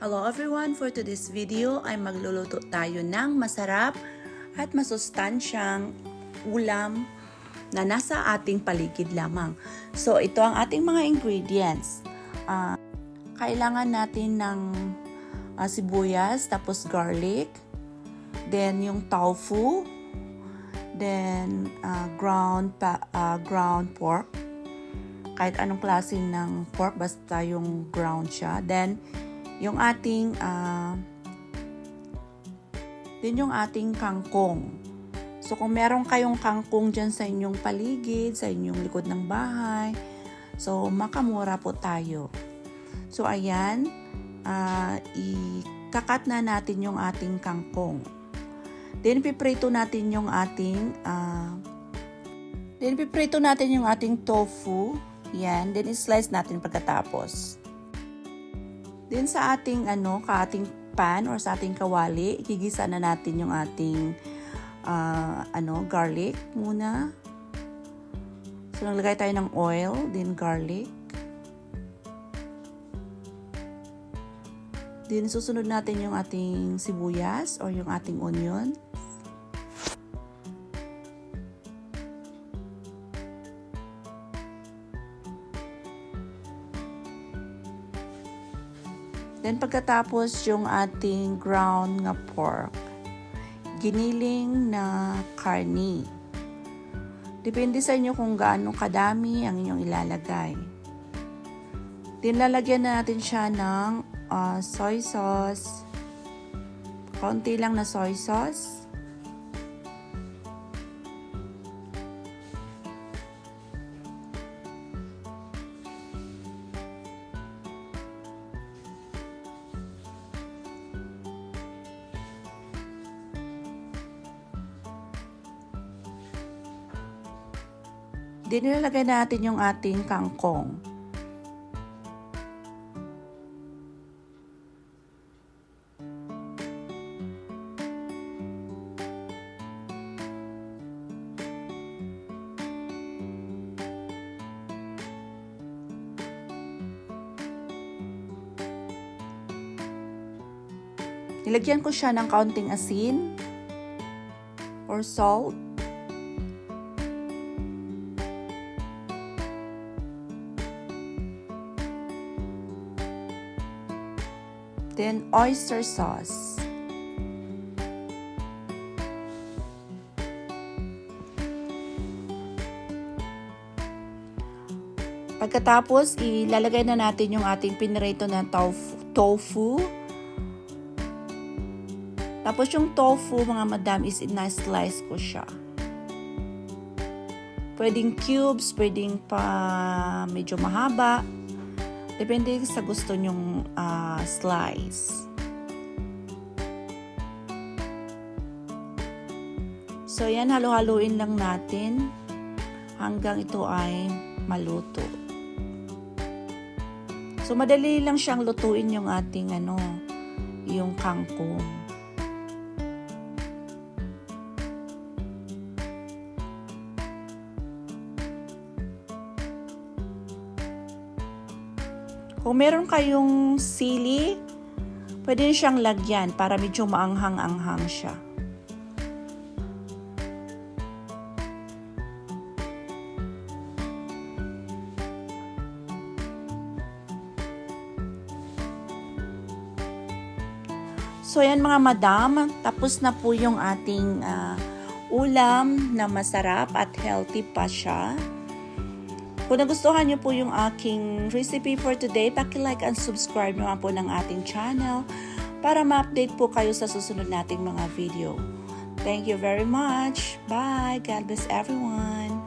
Hello everyone! For today's video ay magluluto tayo ng masarap at masustansyang ulam na nasa ating paligid lamang. So ito ang ating mga ingredients. Kailangan natin ng sibuyas, tapos garlic, then yung tofu, then ground pork. Kahit anong klase ng pork, basta yung ground siya. Then yung ating kangkong. So kung meron kayong kangkong dyan sa inyong paligid, sa inyong likod ng bahay, so makamura po tayo. So ayan, ikakat na natin yung ating kangkong. Then piprito natin yung ating tofu. Yan, then i-slice natin pagkatapos. Then sa ating pan or sa ating kawali, igigisa na natin yung ating garlic muna. So naglagay tayo ng oil, then garlic. Then susunod natin yung ating sibuyas or yung ating onion. Then pagkatapos yung ating ground nga pork, giniling na karni. Depende sa inyo kung gaano kadami ang inyong ilalagay. Then lalagyan na natin siya ng soy sauce. Kaunti lang na soy sauce. Then nilalagay natin yung ating kangkong. Nilagyan ko siya ng kaunting asin or salt. Then oyster sauce. Pagkatapos, ilalagay na natin yung ating pinirito na tofu. Tapos yung tofu, mga madam, is na-slice ko siya. Pwedeng cubes, pwedeng pa medyo mahaba. Depende sa gusto nyong slice. So yan, halo-haluin lang natin hanggang ito ay maluto. So madali lang siyang lutuin yung ating yung kangkong. Kung meron kayong sili, pwede siyang lagyan para medyo maanghang-anghang siya. So yan mga madam, tapos na po yung ating ulam na masarap at healthy pa siya. Kung nagustuhan niyo po yung aking recipe for today, paki-like and subscribe naman po ng ating channel para ma-update po kayo sa susunod nating mga video. Thank you very much. Bye. God bless everyone.